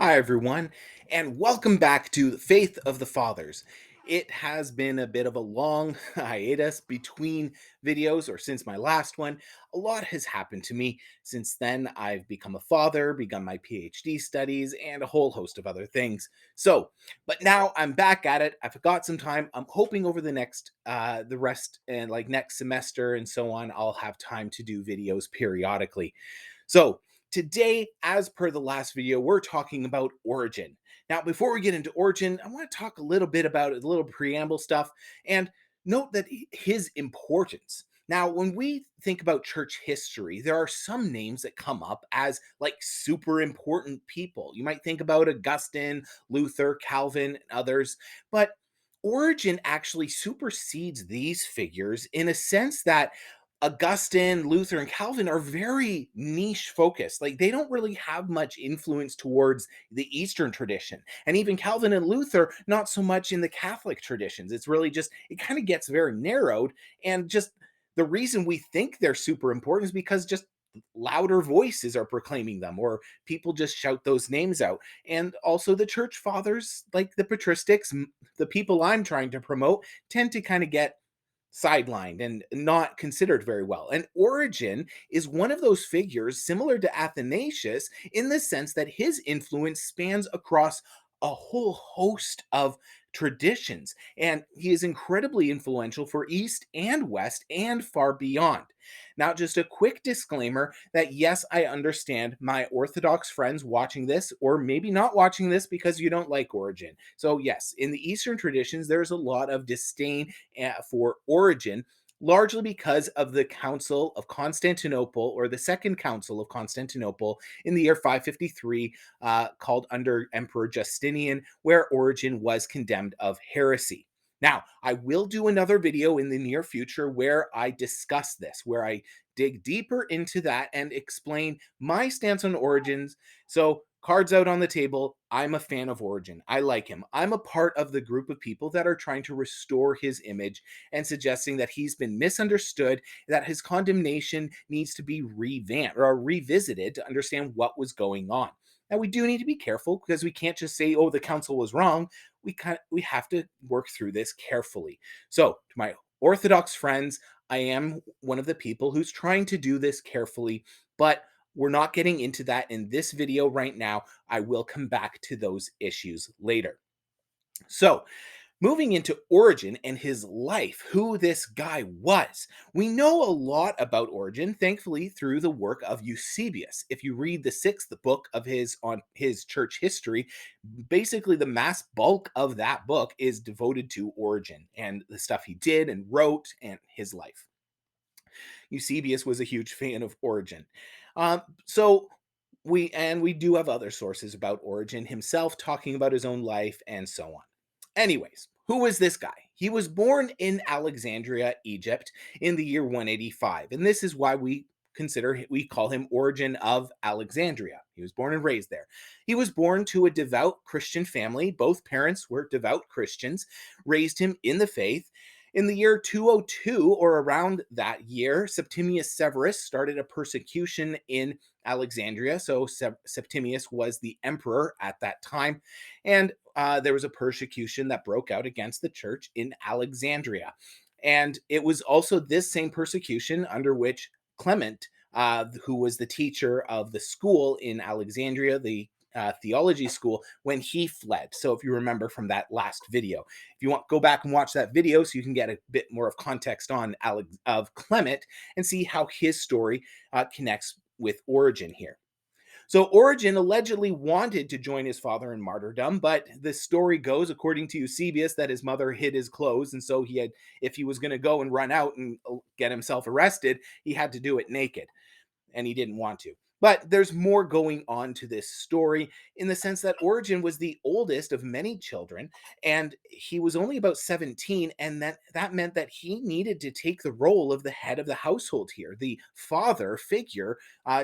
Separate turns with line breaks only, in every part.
Hi, everyone, and welcome back to the Faith of the Fathers. It has been a bit of a long hiatus between videos, or since my last one. A lot has happened to me. Since then, I've become a father, begun my PhD studies, and a whole host of other things. But now I'm back at it. I've got some time. I'm hoping over the rest, and like next semester and so on, I'll have time to do videos periodically. So, today, as per the last video, we're talking about Origen. Now, before we get into Origen, I want to talk a little bit about a little preamble stuff and note that his importance. Now, when we think about church history, there are some names that come up as like super important people. You might think about Augustine, Luther, Calvin, and others, but Origen actually supersedes these figures in a sense that Augustine, Luther, and Calvin are very niche focused. Like they don't really have much influence towards the Eastern tradition. And even Calvin and Luther, not so much in the Catholic traditions. It's really just, it kind of gets very narrowed. And just the reason we think they're super important is because just louder voices are proclaiming them, or people just shout those names out. And also the church fathers, like the patristics, the people I'm trying to promote, tend to kind of get sidelined and not considered very well. And Origen is one of those figures similar to Athanasius in the sense that his influence spans across a whole host of traditions, and he is incredibly influential for East and West and far beyond. Now, just a quick disclaimer that yes, I understand my Orthodox friends watching this, or maybe not watching this because you don't like Origen. So, yes, in the Eastern traditions, there's a lot of disdain for Origen, largely because of the Council of Constantinople, or the Second Council of Constantinople in the year 553, called under Emperor Justinian, where Origen was condemned of heresy. Now, I will do another video in the near future where I discuss this, where I dig deeper into that and explain my stance on Origins. So, cards out on the table. I'm a fan of Origen. I like him. I'm a part of the group of people that are trying to restore his image and suggesting that he's been misunderstood, that his condemnation needs to be revamped or revisited to understand what was going on. Now, we do need to be careful because we can't just say, "Oh, the council was wrong." We have to work through this carefully. So, to my Orthodox friends, I am one of the people who's trying to do this carefully, but we're not getting into that in this video right now. I will come back to those issues later. So, moving into Origen and his life, who this guy was. We know a lot about Origen, thankfully, through the work of Eusebius. If you read the sixth book of his on his church history, basically the mass bulk of that book is devoted to Origen and the stuff he did and wrote and his life. Eusebius was a huge fan of Origen. So we do have other sources about Origen himself talking about his own life and so on. Anyways, who is this guy? He was born in Alexandria, Egypt in the year 185, and this is why we call him Origen of Alexandria. He was born and raised there. He was born to a devout Christian family. Both parents were devout Christians, raised him in the faith. In the year 202, or around that year, Septimius Severus started a persecution in Alexandria. So Septimius was the emperor at that time, and there was a persecution that broke out against the church in Alexandria. And it was also this same persecution under which Clement, who was the teacher of the school in Alexandria, the theology school, when he fled. So if you remember from that last video, if you want, go back and watch that video so you can get a bit more of context on of Clement and see how his story connects with Origen here. So Origen allegedly wanted to join his father in martyrdom, but the story goes, according to Eusebius, that his mother hid his clothes, and so if he was going to go and run out and get himself arrested, he had to do it naked, and he didn't want to. But there's more going on to this story in the sense that Origen was the oldest of many children, and he was only about 17, and that meant that he needed to take the role of the head of the household here, the father figure,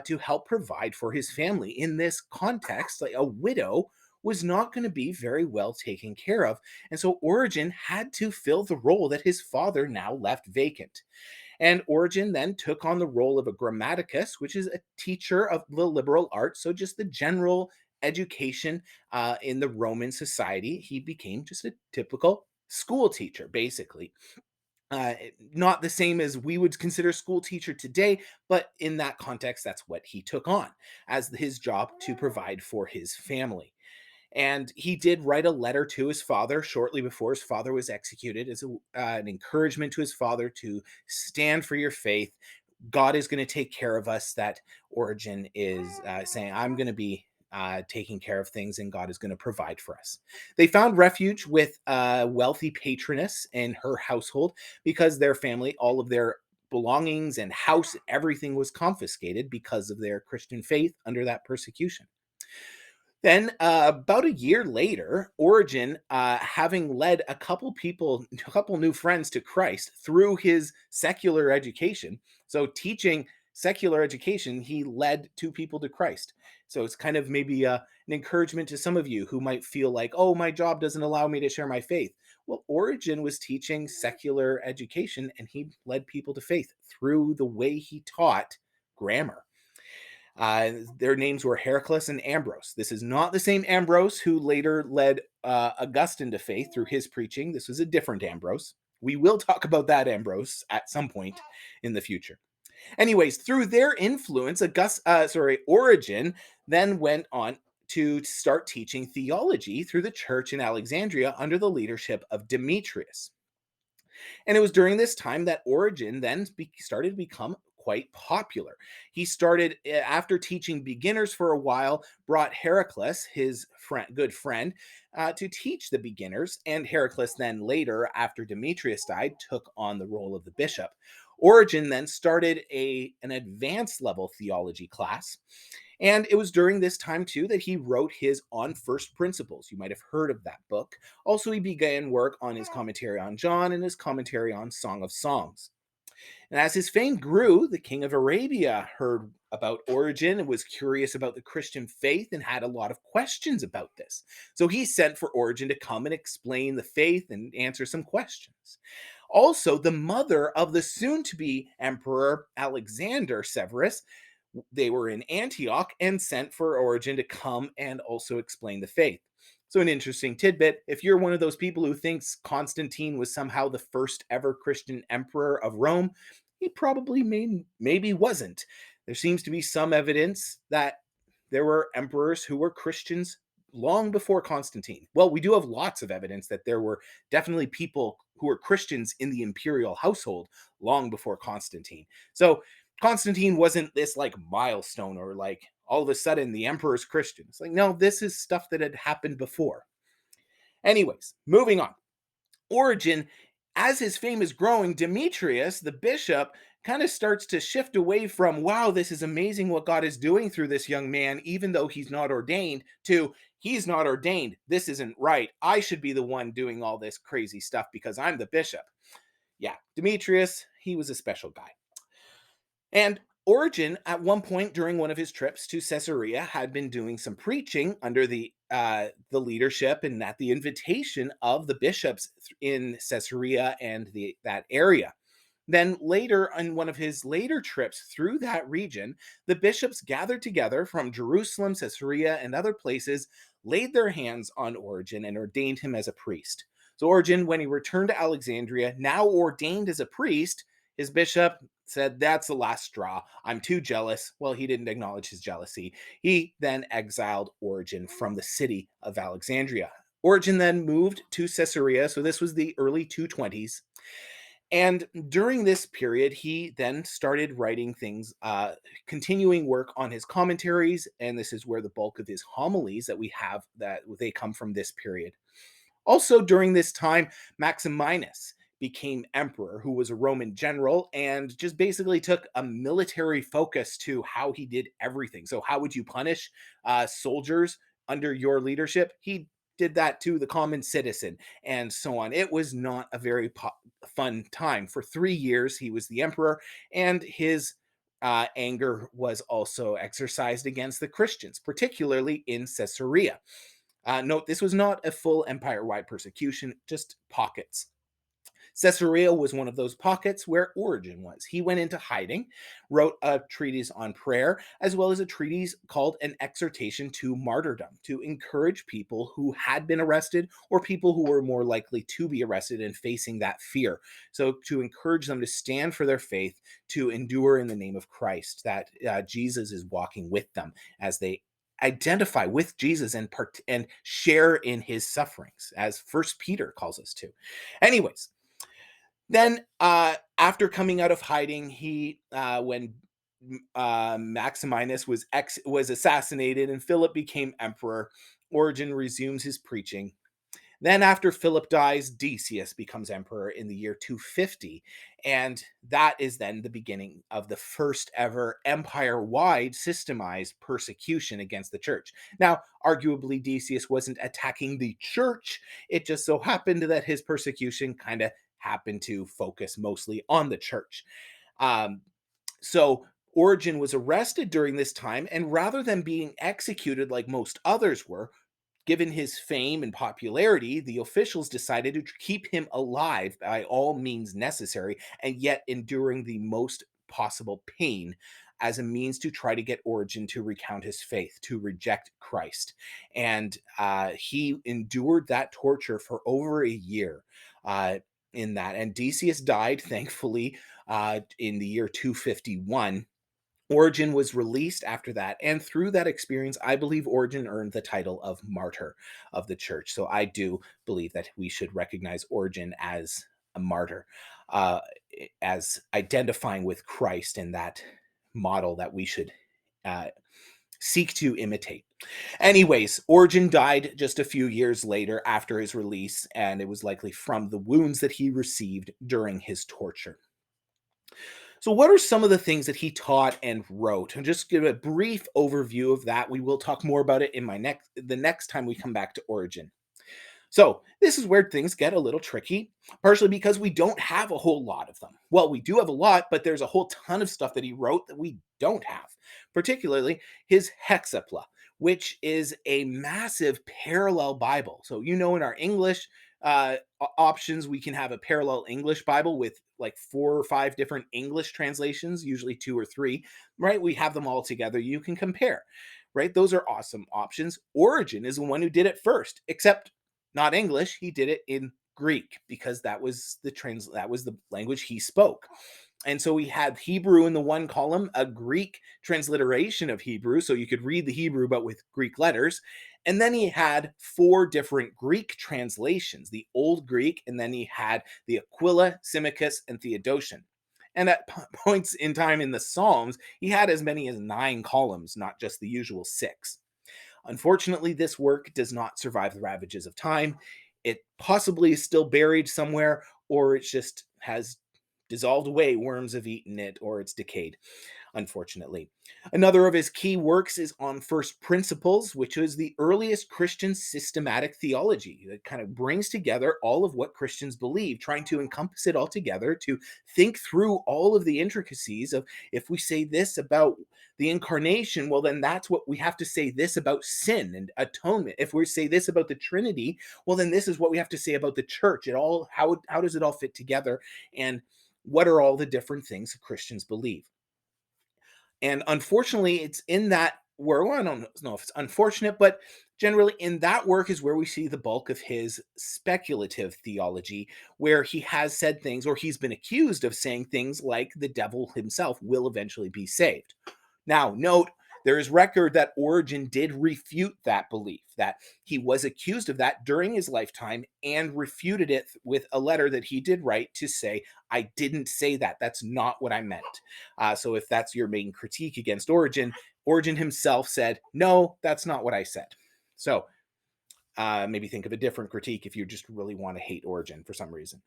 to help provide for his family. In this context, like a widow was not going to be very well taken care of, and so Origen had to fill the role that his father now left vacant. And Origen then took on the role of a grammaticus, which is a teacher of the liberal arts, so just the general education in the Roman society, he became just a typical school teacher, basically. Not the same as we would consider school teacher today, but in that context, that's what he took on as his job to provide for his family. And he did write a letter to his father shortly before his father was executed as an encouragement to his father to stand for your faith. God is going to take care of us. That Origen is saying, I'm going to be taking care of things and God is going to provide for us. They found refuge with a wealthy patroness in her household because their family, all of their belongings and house, everything was confiscated because of their Christian faith under that persecution. Then, about a year later, Origen, having led a couple new friends to Christ through his secular education, so teaching secular education, he led two people to Christ. So it's kind of maybe an encouragement to some of you who might feel like, oh, my job doesn't allow me to share my faith. Well, Origen was teaching secular education and he led people to faith through the way he taught grammar. Their names were Heracles and Ambrose. This is not the same Ambrose who later led Augustine to faith through his preaching. This was a different Ambrose. We will talk about that Ambrose at some point in the future. Anyways, through their influence, Origen then went on to start teaching theology through the church in Alexandria under the leadership of Demetrius. And it was during this time that Origen then started to become quite popular. He started, after teaching beginners for a while, brought Heracles, his good friend, to teach the beginners. And Heracles then later, after Demetrius died, took on the role of the bishop. Origen then started an advanced level theology class. And it was during this time, too, that he wrote his On First Principles. You might have heard of that book. Also, he began work on his commentary on John and his commentary on Song of Songs. And as his fame grew, the king of Arabia heard about Origen and was curious about the Christian faith and had a lot of questions about this. So he sent for Origen to come and explain the faith and answer some questions. Also, the mother of the soon to be emperor Alexander Severus, they were in Antioch and sent for Origen to come and also explain the faith. So, an interesting tidbit, if you're one of those people who thinks Constantine was somehow the first ever Christian emperor of Rome, he probably maybe wasn't. There seems to be some evidence that there were emperors who were Christians long before Constantine. Well, we do have lots of evidence that there were definitely people who were Christians in the imperial household long before Constantine. So Constantine wasn't this like milestone or like all of a sudden the emperor's Christian. It's like, no, this is stuff that had happened before. Anyways, moving on. Origen, as his fame is growing, Demetrius, the bishop, kind of starts to shift away from, wow, this is amazing what God is doing through this young man, even though he's not ordained, to he's not ordained. This isn't right. I should be the one doing all this crazy stuff because I'm the bishop. Yeah, Demetrius, he was a special guy. And Origen, at one point during one of his trips to Caesarea, had been doing some preaching under the leadership and at the invitation of the bishops in Caesarea and that area. Then later, on one of his later trips through that region, the bishops gathered together from Jerusalem, Caesarea, and other places, laid their hands on Origen, and ordained him as a priest. So Origen, when he returned to Alexandria, now ordained as a priest, his bishop said, that's the last straw. I'm too jealous. Well, he didn't acknowledge his jealousy. He then exiled Origen from the city of Alexandria. Origen then moved to Caesarea. So this was the early 220s. And during this period, he then started writing things, continuing work on his commentaries. And this is where the bulk of his homilies that we have, that they come from this period. Also, during this time, Maximinus became emperor, who was a Roman general and just basically took a military focus to how he did everything. So, how would you punish soldiers under your leadership? He did that to the common citizen and so on. It was not a very fun time. For 3 years, he was the emperor, and his anger was also exercised against the Christians, particularly in Caesarea. Note, this was not a full empire-wide persecution, just pockets. Caesarea was one of those pockets where Origen was. He went into hiding, wrote a treatise on prayer, as well as a treatise called An Exhortation to Martyrdom, to encourage people who had been arrested or people who were more likely to be arrested and facing that fear. So, to encourage them to stand for their faith, to endure in the name of Christ, that Jesus is walking with them as they identify with Jesus and share in his sufferings, as First Peter calls us to. Anyways, then after coming out of hiding, he when Maximinus was assassinated and Philip became emperor, Origen resumes his preaching. Then, after Philip dies, Decius becomes emperor in the year 250, and that is then the beginning of the first ever empire-wide systemized persecution against the church. Now, arguably, Decius wasn't attacking the church, it just so happened that his persecution kind of happened to focus mostly on the church. Um, so, Origen was arrested during this time, and rather than being executed like most others were, given his fame and popularity, the officials decided to keep him alive by all means necessary, and yet enduring the most possible pain as a means to try to get Origen to recount his faith, to reject Christ. And he endured that torture for over a year in that. And Decius died, thankfully, in the year 251. Origen was released after that, and through that experience, I believe Origen earned the title of martyr of the church. So I do believe that we should recognize Origen as a martyr, uh, as identifying with Christ and that model that we should uh, seek to imitate. Anyways, Origen died just a few years later after his release, and it was likely from the wounds that he received during his torture. So, what are some of the things that he taught and wrote? And just give a brief overview of that. We will talk more about it in the next time we come back to Origen. So, this is where things get a little tricky, partially because we don't have a whole lot of them. Well, we do have a lot, but there's a whole ton of stuff that he wrote that we don't have, particularly his Hexapla, which is a massive parallel Bible. So, in our English options, we can have a parallel English Bible with like 4 or 5 different English translations, usually 2 or 3, right? We have them all together. You can compare, right? Those are awesome options. Origen is the one who did it first, except not English. He did it in Greek because that was the language he spoke. And so we had Hebrew in the one column, a Greek transliteration of Hebrew, so you could read the Hebrew but with Greek letters. And then he had 4 different Greek translations, the Old Greek, and then he had the Aquila, Symmachus, and Theodotion. And at points in time in the Psalms, he had as many as 9 columns, not just the usual 6. Unfortunately, this work does not survive the ravages of time. It possibly is still buried somewhere, or it just has dissolved away. Worms have eaten it, or it's decayed, unfortunately. Another of his key works is on First Principles, which is the earliest Christian systematic theology that kind of brings together all of what Christians believe, trying to encompass it all together to think through all of the intricacies of, if we say this about the incarnation, well, then that's what we have to say this about sin and atonement. If we say this about the Trinity, well, then this is what we have to say about the church. How does it all fit together? And what are all the different things Christians believe? And unfortunately, it's in that work. Well, I don't know if it's unfortunate, but generally in that work is where we see the bulk of his speculative theology, where he has said things, or he's been accused of saying things like the devil himself will eventually be saved. Now, note, there is record that Origen did refute that belief, that he was accused of that during his lifetime and refuted it with a letter that he did write to say, I didn't say that. That's not what I meant. So if that's your main critique against Origen, Origen himself said, no, that's not what I said. So maybe think of a different critique if you just really want to hate Origen for some reason.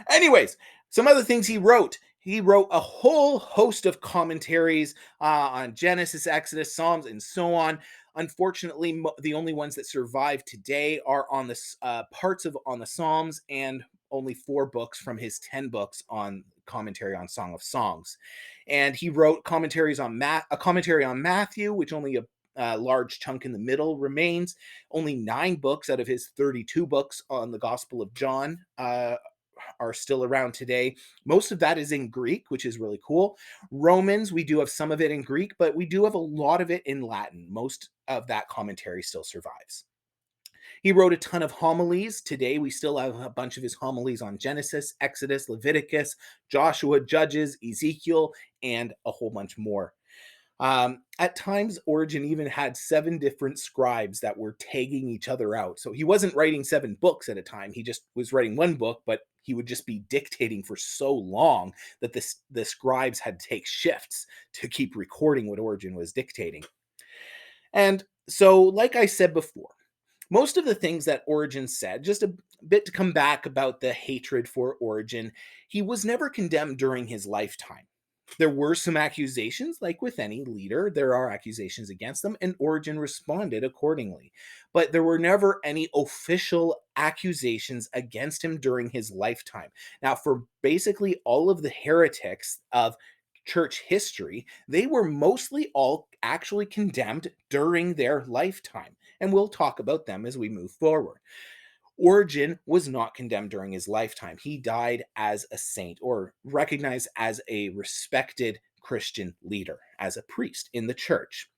Anyways, some other things he wrote. He wrote a whole host of commentaries on Genesis, Exodus, Psalms, and so on. Unfortunately, the only ones that survive today are on the parts of on the Psalms, and only 4 books from his 10 books on commentary on Song of Songs. And he wrote commentaries on a commentary on Matthew, which only a large chunk in the middle remains. Only 9 books out of his 32 books on the Gospel of John are still around today. Most of that is in Greek, which is really cool. Romans, we do have some of it in Greek, but we do have a lot of it in Latin. Most of that commentary still survives. He wrote a ton of homilies. Today, we still have a bunch of his homilies on Genesis, Exodus, Leviticus, Joshua, Judges, Ezekiel, and a whole bunch more. At times, Origen even had 7 different scribes that were tagging each other out. So he wasn't writing 7 books at a time. He just was writing one book, but he would just be dictating for so long that the scribes had to take shifts to keep recording what Origen was dictating. And so, like I said before, most of the things that Origen said, just a bit to come back about the hatred for Origen, he was never condemned during his lifetime. There were some accusations, like with any leader, there are accusations against them, and Origen responded accordingly. But there were never any official accusations against him during his lifetime. Now, for basically all of the heretics of church history, they were mostly all actually condemned during their lifetime. And we'll talk about them as we move forward. Origen was not condemned during his lifetime. He died as a saint or recognized as a respected Christian leader, as a priest in the church.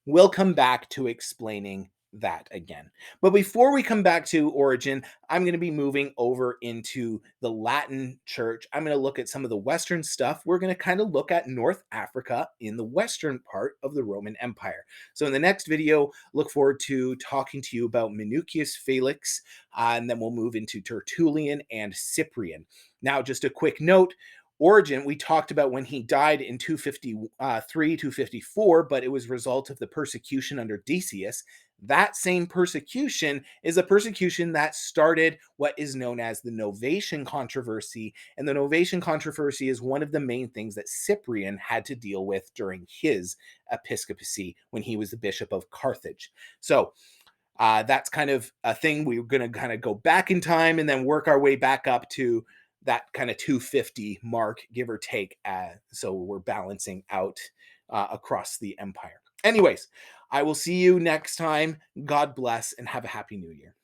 We'll come back to explaining that again. But before we come back to Origen, I'm going to be moving over into the Latin church. I'm going to look at some of the Western stuff. We're going to kind of look at North Africa in the Western part of the Roman Empire. So in the next video, look forward to talking to you about Minucius Felix, and then we'll move into Tertullian and Cyprian. Now, just a quick note. Origen, we talked about when he died in 253, 254, but it was a result of the persecution under Decius. That same persecution is a persecution that started what is known as the Novatian controversy. And the Novatian controversy is one of the main things that Cyprian had to deal with during his episcopacy when he was the bishop of Carthage. So that's kind of a thing. We're going to kind of go back in time and then work our way back up to that kind of 250 mark, give or take. So we're balancing out across the empire. Anyways, I will see you next time. God bless and have a happy new year.